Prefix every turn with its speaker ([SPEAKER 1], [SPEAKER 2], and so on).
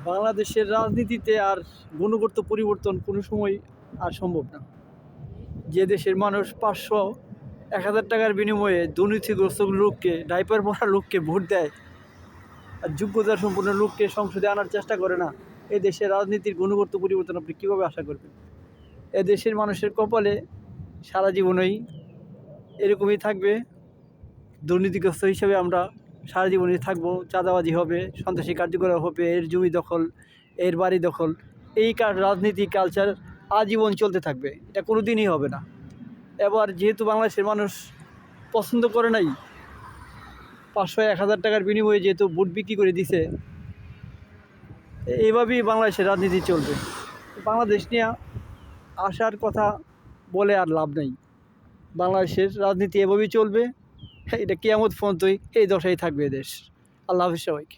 [SPEAKER 1] বাংলাদেশের রাজনীতিতে আর গুণগত পরিবর্তন কোনো সময় আর সম্ভব না। যে দেশের মানুষ 500-1000 টাকার বিনিময়ে দুর্নীতিগ্রস্ত লোককে, ডাইপার পরা লোককে ভোট দেয় আর যোগ্যতা সম্পন্ন লোককে সংসদে আনার চেষ্টা করে না, এ দেশের রাজনীতির গুণগত পরিবর্তন আপনি কীভাবে আশা করবেন? এ দেশের মানুষের কপালে সারা জীবনেই এরকমই থাকবে। দুর্নীতিগ্রস্ত হিসেবে আমরা সারা জীবনই থাকবো। চাঁদাবাজি হবে, সন্ত্রাসী কার্যকলাপ হবে, এর জমি দখল, এর বাড়ি দখল, এই রাজনীতি কালচার আজীবন চলতে থাকবে। এটা কোনো দিনই হবে না। এবার যেহেতু বাংলাদেশের মানুষ পছন্দ করে নাই, 500-1000 টাকার বিনিময়ে যেহেতু ভোট বিক্রি করে দিছে, এইভাবেই বাংলাদেশের রাজনীতি চলবে। বাংলাদেশ নিয়ে আসার কথা বলে আর লাভ নেই। বাংলাদেশের রাজনীতি এভাবেই চলবে। এটা কিয়ামত পর্যন্তই এই দশাই থাকবে দেশ। আল্লাহ হাফেজ সবাইকে।